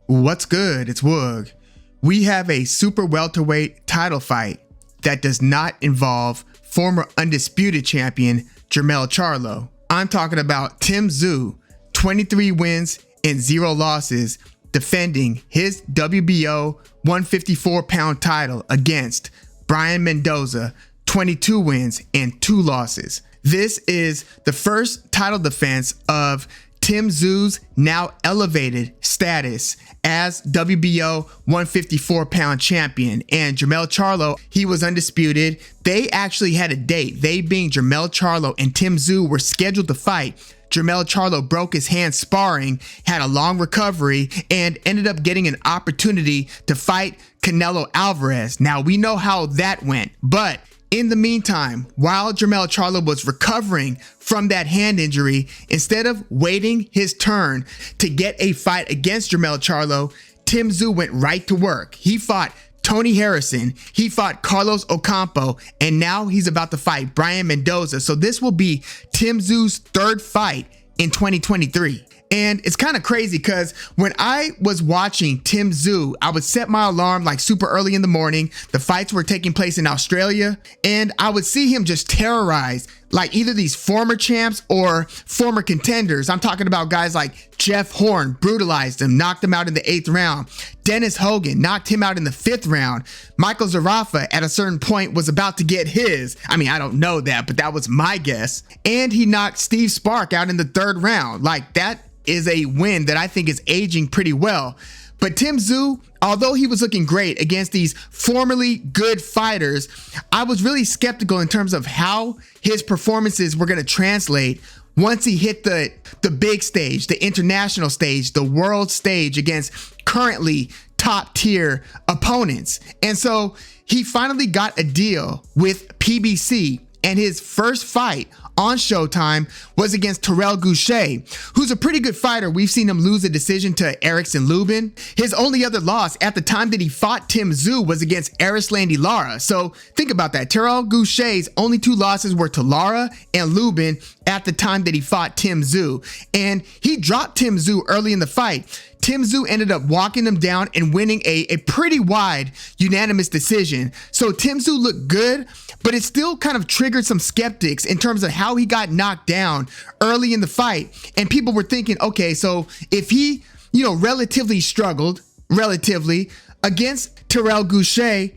What's good? It's Woog. We have a super welterweight title fight that does not involve former undisputed champion Jermell Charlo. I'm talking about Tszyu, 23 wins and 0 losses, defending his WBO 154-pound title against Brian Mendoza, 22 wins and 2 losses. This is the first title defense of Tszyu's now elevated status as WBO 154-pound champion. And Jermell Charlo, he was undisputed. They actually had a date. They being Jermell Charlo and Tszyu were scheduled to fight. Jermell Charlo broke his hand sparring, had a long recovery, and ended up getting an opportunity to fight Canelo Alvarez. Now, we know how that went, but in the meantime, while Jermell Charlo was recovering from that hand injury, instead of waiting his turn to get a fight against Jermell Charlo, Tszyu went right to work. He fought Tony Harrison, he fought Carlos Ocampo, and now he's about to fight Brian Mendoza. So this will be Tszyu's third fight in 2023. And it's kind of crazy because when I was watching Tszyu, I would set my alarm like super early in the morning. The fights were taking place in Australia, and I would see him just terrorize like either these former champs or former contenders. I'm talking about guys like Jeff Horn, brutalized him, knocked him out in the 8th round. Dennis Hogan knocked him out in the 5th round. Michael Zarafa at a certain point was about to get his. I mean, I don't know that, but that was my guess. And he knocked Steve Spark out in the 3rd round. Like, that is a win that I think is aging pretty well. But Tszyu, although he was looking great against these formerly good fighters, I was really skeptical in terms of how his performances were going to translate once he hit the big stage, the international stage, the world stage against currently top tier opponents. And so he finally got a deal with PBC, and his first fight on Showtime was against Terrell Gausha, who's a pretty good fighter. We've seen him lose a decision to Erickson Lubin. His only other loss at the time that he fought Tszyu was against Erislandy Lara. So think about that. Terrell Gausha's only 2 losses were to Lara and Lubin at the time that he fought Tszyu. And he dropped Tszyu early in the fight. Tszyu ended up walking him down and winning a pretty wide unanimous decision. So Tszyu looked good, but it still kind of triggered some skeptics in terms of how he got knocked down early in the fight. And people were thinking, okay, so if he, relatively struggled, against Terrell Gausha,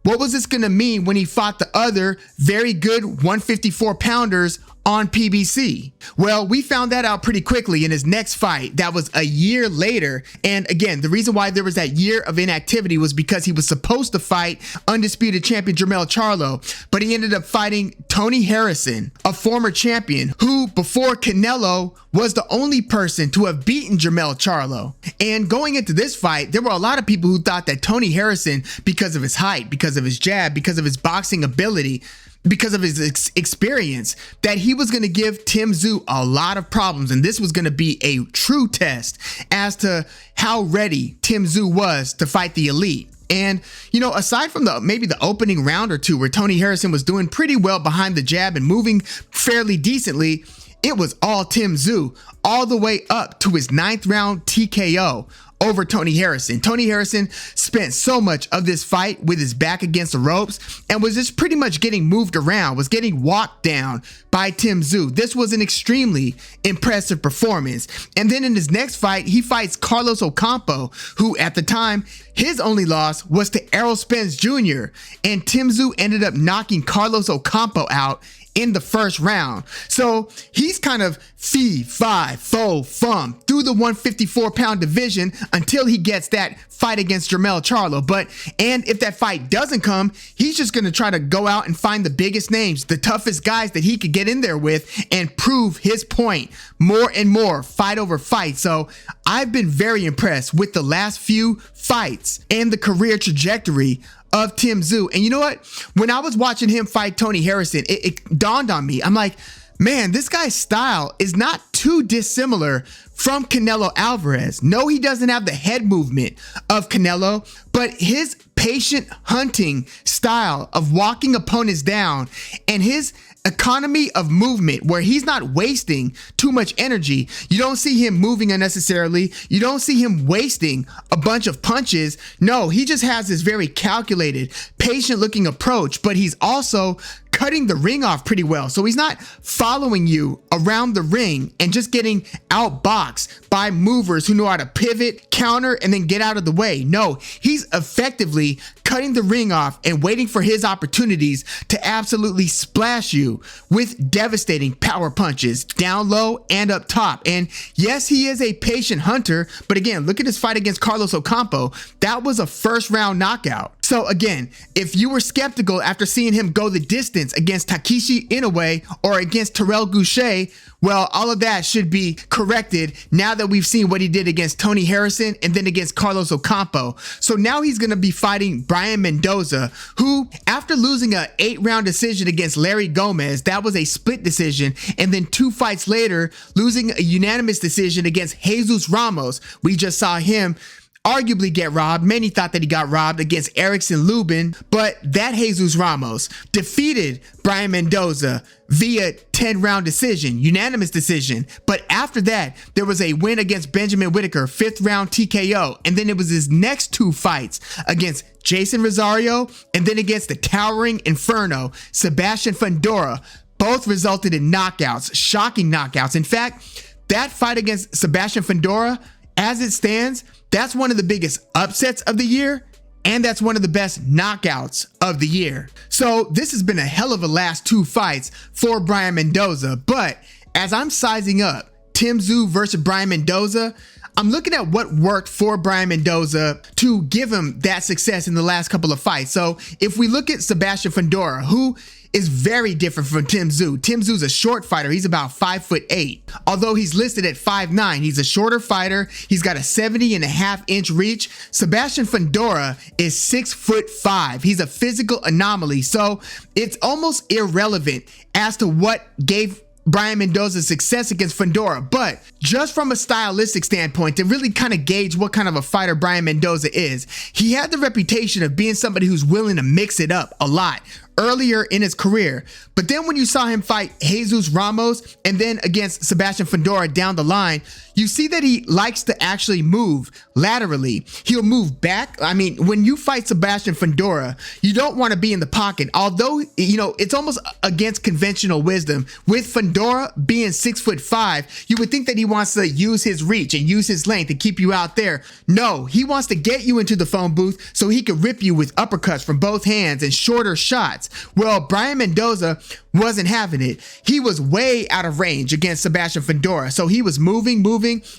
what was this going to mean when he fought the other very good 154-pounders on PBC? Well, we found that out pretty quickly in his next fight. That was a year later. And again, the reason why there was that year of inactivity was because he was supposed to fight undisputed champion Jermell Charlo, but he ended up fighting Tony Harrison, a former champion who before Canelo was the only person to have beaten Jermell Charlo. And going into this fight, there were a lot of people who thought that Tony Harrison, because of his height, because of his jab, because of his boxing ability, because of his experience, that he was going to give Tszyu a lot of problems, and this was going to be a true test as to how ready Tszyu was to fight the elite. And, aside from maybe the opening round or two where Tony Harrison was doing pretty well behind the jab and moving fairly decently, it was all Tszyu all the way up to his 9th round TKO over Tony Harrison. Tony Harrison spent so much of this fight with his back against the ropes and was just pretty much getting moved around, was getting walked down by Tszyu. This was an extremely impressive performance. And then in his next fight, he fights Carlos Ocampo, who at the time, his only loss was to Errol Spence Jr. And Tszyu ended up knocking Carlos Ocampo out in the 1st round. So he's kind of fee, fi, fo, fum through the 154-pound division until he gets that fight against Jermell Charlo. And if that fight doesn't come, he's just going to try to go out and find the biggest names, the toughest guys that he could get in there with and prove his point more and more, fight over fight. So I've been very impressed with the last few fights and the career trajectory of Tszyu. And you know what? When I was watching him fight Tony Harrison, it dawned on me. I'm like, man, this guy's style is not too dissimilar from Canelo Alvarez. No, he doesn't have the head movement of Canelo, but his patient hunting style of walking opponents down and his economy of movement where he's not wasting too much energy. You don't see him moving unnecessarily. You don't see him wasting a bunch of punches. No, he just has this very calculated, patient looking approach, but he's also cutting the ring off pretty well. So he's not following you around the ring and just getting outboxed by movers who know how to pivot, counter, and then get out of the way. No, he's effectively cutting the ring off and waiting for his opportunities to absolutely splash you with devastating power punches down low and up top. And yes, he is a patient hunter, but again, look at his fight against Carlos Ocampo. That was a first round knockout. So again, if you were skeptical after seeing him go the distance against Takeshi Inoue or against Terrell Goucher, well, all of that should be corrected now that we've seen what he did against Tony Harrison and then against Carlos Ocampo. So now he's going to be fighting Brian Mendoza, who, after losing an 8-round decision against Larry Gomez, that was a split decision, and then 2 fights later, losing a unanimous decision against Jesus Ramos. We just saw him arguably get robbed. Many thought that he got robbed against Erickson Lubin, but that Jesus Ramos defeated Brian Mendoza via 10-round decision, unanimous decision. But after that, there was a win against Benjamin Whitaker, 5th round TKO. And then it was his next 2 fights against Jason Rosario and then against the towering Inferno, Sebastian Fundora. Both resulted in knockouts, shocking knockouts. In fact, that fight against Sebastian Fundora, as it stands, that's one of the biggest upsets of the year, and that's one of the best knockouts of the year. So this has been a hell of a last 2 fights for Brian Mendoza, but as I'm sizing up Tszyu versus Brian Mendoza, I'm looking at what worked for Brian Mendoza to give him that success in the last couple of fights. So if we look at Sebastian Fundora, who is very different from Tszyu. Tszyu's a short fighter. He's about 5'8". Although he's listed at 5'9", he's a shorter fighter. He's got a 70.5-inch reach. Sebastian Fundora is 6'5". He's a physical anomaly. So it's almost irrelevant as to what gave Brian Mendoza's success against Fundora, but just from a stylistic standpoint, to really kind of gauge what kind of a fighter Brian Mendoza is, he had the reputation of being somebody who's willing to mix it up a lot earlier in his career. But then when you saw him fight Jesus Ramos and then against Sebastian Fundora down the line, you see that he likes to actually move laterally. He'll move back. I mean, when you fight Sebastian Fundora, you don't want to be in the pocket. Although, you know, it's almost against conventional wisdom. With Fundora being 6'5", you would think that he wants to use his reach and use his length to keep you out there. No, he wants to get you into the phone booth so he could rip you with uppercuts from both hands and shorter shots. Well, Brian Mendoza wasn't having it. He was way out of range against Sebastian Fundora. So he was moving,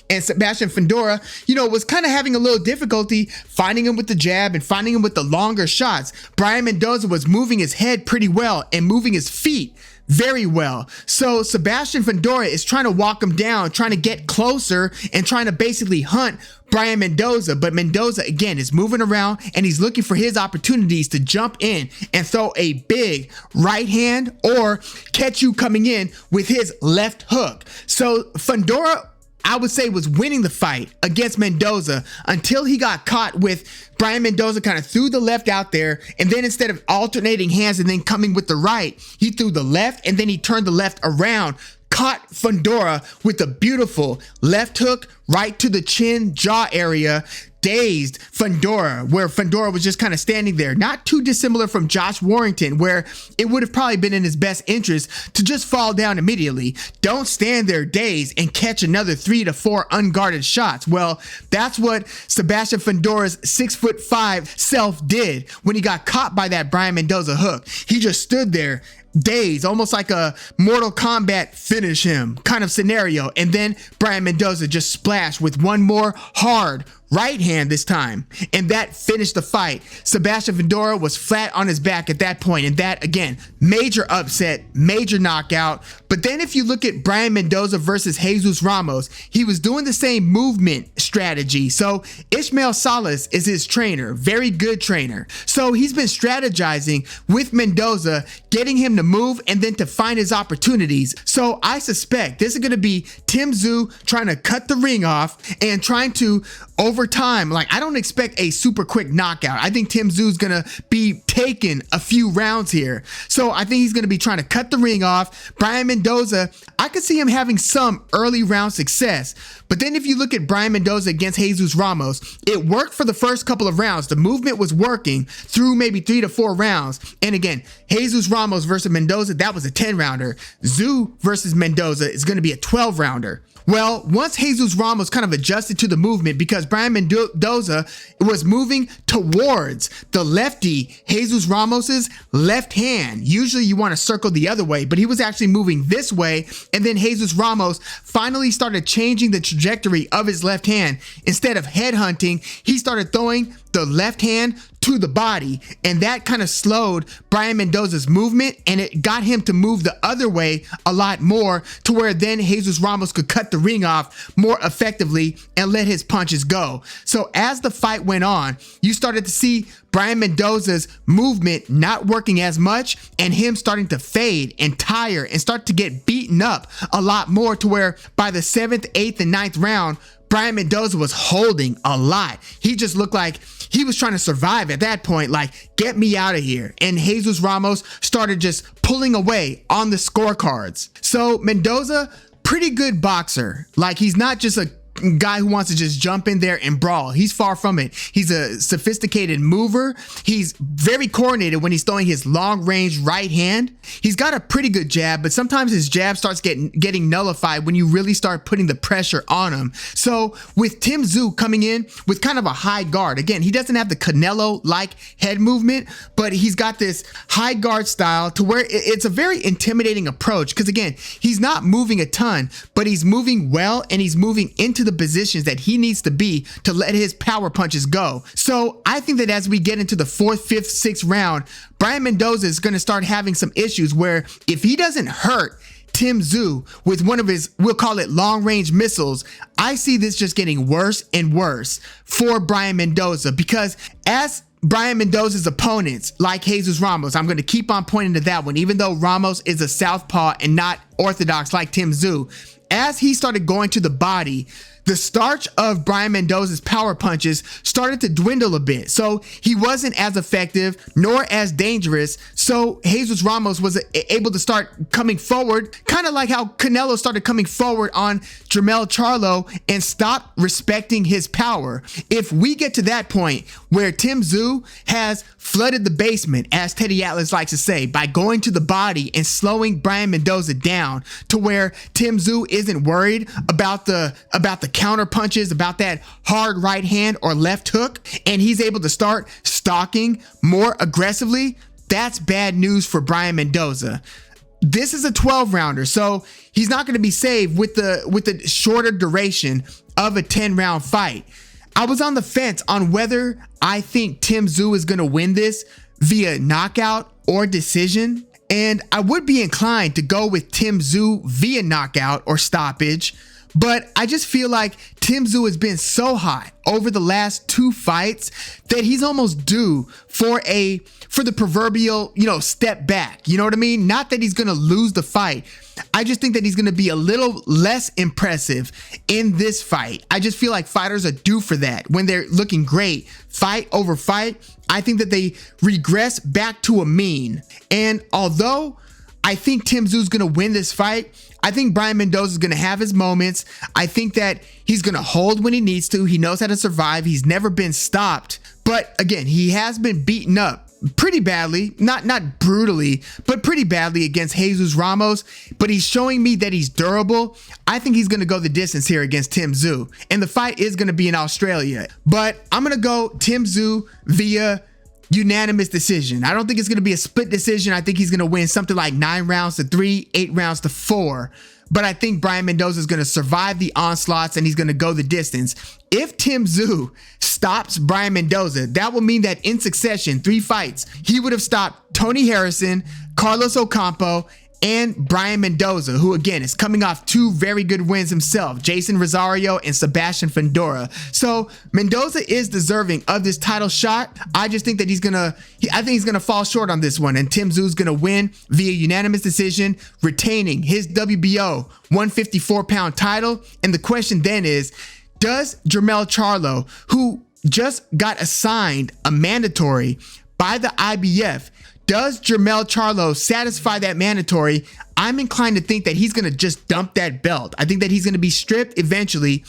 and Sebastian Fundora, you know, was kind of having a little difficulty finding him with the jab and finding him with the longer shots. Brian Mendoza was moving his head pretty well and moving his feet very well. So Sebastian Fundora is trying to walk him down, trying to get closer and trying to basically hunt Brian Mendoza. But Mendoza, again, is moving around and he's looking for his opportunities to jump in and throw a big right hand or catch you coming in with his left hook. So Fundora, I would say, was winning the fight against Mendoza until he got caught with Brian Mendoza kind of threw the left out there, and then instead of alternating hands and then coming with the right, he threw the left and then he turned the left around, caught Fundora with a beautiful left hook right to the chin, jaw area, dazed Fundora, where Fundora was just kind of standing there, not too dissimilar from Josh Warrington, where it would have probably been in his best interest to just fall down immediately. Don't stand there dazed and catch another 3 to 4 unguarded shots. Well, that's what Sebastian Fundora's 6'5" self did when he got caught by that Brian Mendoza hook. He just stood there dazed, almost like a Mortal Kombat finish him kind of scenario. And then Brian Mendoza just splashed with one more hard right hand this time, and that finished the fight. Sebastian Fundora was flat on his back at that point, and that, again, major upset, major knockout. But then if you look at Brian Mendoza versus Jesus Ramos, he was doing the same movement strategy. So Ishmael Salas is his trainer, very good trainer. So he's been strategizing with Mendoza, getting him to move and then to find his opportunities. So I suspect this is going to be Tszyu trying to cut the ring off and trying to over over time, like, I don't expect a super quick knockout. I think Tim Tszyu's gonna be taking a few rounds here. So I think he's gonna be trying to cut the ring off. Brian Mendoza, I could see him having some early round success. But then if you look at Brian Mendoza against Jesus Ramos, it worked for the first couple of rounds. The movement was working through maybe 3 to 4 rounds. And again, Jesus Ramos versus Mendoza, that was a 10-rounder. Tszyu versus Mendoza is gonna be a 12-rounder. Well, once Jesus Ramos kind of adjusted to the movement, because Brian Mendoza was moving towards the lefty Jesus Ramos's left hand. Usually you want to circle the other way, but he was actually moving this way. And then Jesus Ramos finally started changing the trajectory of his left hand. Instead of headhunting, he started throwing the left hand to the body, and that kind of slowed Brian Mendoza's movement, and it got him to move the other way a lot more, to where then Jesus Ramos could cut the ring off more effectively and let his punches go. So as the fight went on, you started to see Brian Mendoza's movement not working as much, and him starting to fade and tire and start to get beaten up a lot more, to where by the 7th, 8th, and 9th round, Brian Mendoza was holding a lot. He just looked like he was trying to survive at that point, like, get me out of here. And Jesus Ramos started just pulling away on the scorecards. So Mendoza, pretty good boxer. Like, he's not just a guy who wants to just jump in there and brawl. He's far from it. He's a sophisticated mover. He's very coordinated when he's throwing his long range right hand. He's got a pretty good jab, but sometimes his jab starts getting nullified when you really start putting the pressure on him. So with Tim Tszyu coming in with kind of a high guard, again, he doesn't have the Canelo-like head movement, but he's got this high guard style to where it's a very intimidating approach, because again, he's not moving a ton, but he's moving well, and he's moving into the positions that he needs to be to let his power punches go. So I think that as we get into the 4th, 5th, 6th round, Brian Mendoza is going to start having some issues where if he doesn't hurt Tim Tszyu with one of his, we'll call it long range missiles, I see this just getting worse and worse for Brian Mendoza, because as Brian Mendoza's opponents, like Jesus Ramos, I'm going to keep on pointing to that one, even though Ramos is a southpaw and not orthodox like Tim Tszyu, as he started going to the body, the starch of Brian Mendoza's power punches started to dwindle a bit. So he wasn't as effective nor as dangerous. So Jesus Ramos was able to start coming forward, kind of like how Canelo started coming forward on Jermell Charlo, and stop respecting his power. If we get to that point where Tim Tszyu has flooded the basement, as Teddy Atlas likes to say, by going to the body and slowing Brian Mendoza down, to where Tim Tszyu isn't worried about the counter punches, about that hard right hand or left hook, and he's able to start stalking more aggressively, that's bad news for Brian Mendoza. This is a 12-rounder, so he's not going to be saved with the shorter duration of a 10-round fight. I was on the fence on whether I think Tim Tszyu is going to win this via knockout or decision, and I would be inclined to go with Tim Tszyu via knockout or stoppage, but I just feel like Tim Tszyu has been so hot over the last 2 fights that he's almost due for the proverbial, step back. You know what I mean? Not that he's going to lose the fight. I just think that he's going to be a little less impressive in this fight. I just feel like fighters are due for that. When they're looking great, fight over fight, I think that they regress back to a mean. And although I think Tim Tszyu is going to win this fight, I think Brian Mendoza is going to have his moments. I think that he's going to hold when he needs to. He knows how to survive. He's never been stopped. But again, he has been beaten up pretty badly, not brutally, but pretty badly against Jesus Ramos. But he's showing me that he's durable. I think he's going to go the distance here against Tim Tszyu. And the fight is going to be in Australia. But I'm going to go Tim Tszyu via unanimous decision. I don't think it's going to be a split decision. I think he's going to win something like 9 rounds to 3, 8 rounds to 4. But I think Brian Mendoza is going to survive the onslaughts, and he's going to go the distance. If Tim Tszyu stops Brian Mendoza, that will mean that in succession, 3 fights, he would have stopped Tony Harrison, Carlos Ocampo, and Brian Mendoza, who again is coming off 2 very good wins himself, Jason Rosario and Sebastian Fundora. So Mendoza is deserving of this title shot. I just think that he's gonna fall short on this one, and Tim Tszyu gonna win via unanimous decision, retaining his WBO 154-pound title. And the question then is, Does Jermell Charlo, who just got assigned a mandatory by the IBF, does Jermell Charlo satisfy that mandatory? I'm inclined to think that he's going to just dump that belt. I think that he's going to be stripped eventually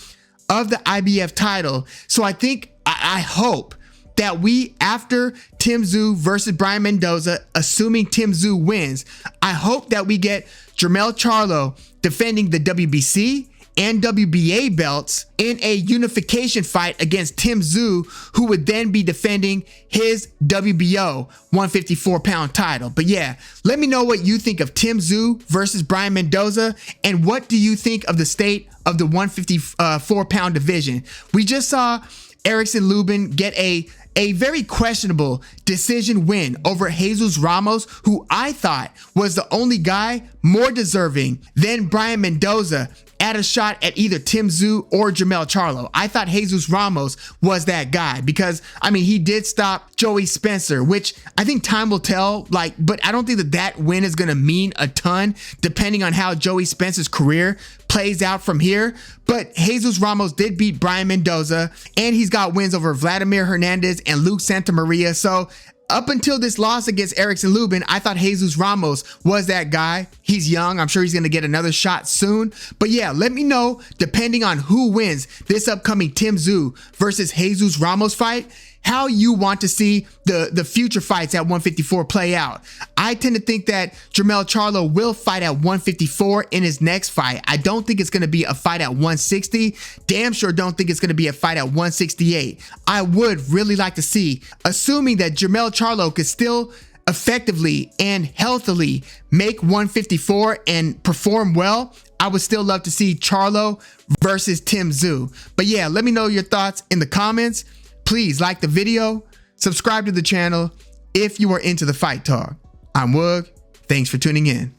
of the IBF title. So I think, I hope that we, after Tszyu versus Brian Mendoza, assuming Tszyu wins, I hope that we get Jermell Charlo defending the WBC and WBA belts in a unification fight against Tszyu, who would then be defending his WBO 154-pound title. But yeah, let me know what you think of Tszyu versus Brian Mendoza, and what do you think of the state of the 154-pound division? We just saw Erickson Lubin get a very questionable decision win over Jesus Ramos, who I thought was the only guy more deserving than Brian Mendoza at a shot at either Tszyu or Jermell Charlo. I thought Jesus Ramos was that guy because, I mean, he did stop Joey Spencer, which I think time will tell, but I don't think that win is going to mean a ton depending on how Joey Spencer's career plays out from here. But Jesus Ramos did beat Brian Mendoza, and he's got wins over Vladimir Hernandez and Luke Santamaria. So up until this loss against Erickson Lubin, I thought Jesus Ramos was that guy. He's young. I'm sure he's going to get another shot soon. But yeah, let me know, depending on who wins this upcoming Tszyu versus Jesus Ramos fight, how you want to see the future fights at 154 play out. I tend to think that Jermell Charlo will fight at 154 in his next fight. I don't think it's going to be a fight at 160. Damn sure don't think it's going to be a fight at 168. I would really like to see, assuming that Jermell Charlo could still effectively and healthily make 154 and perform well, I would still love to see Charlo versus Tszyu. But yeah, let me know your thoughts in the comments. Please like the video, subscribe to the channel if you are into the fight talk. I'm Woog. Thanks for tuning in.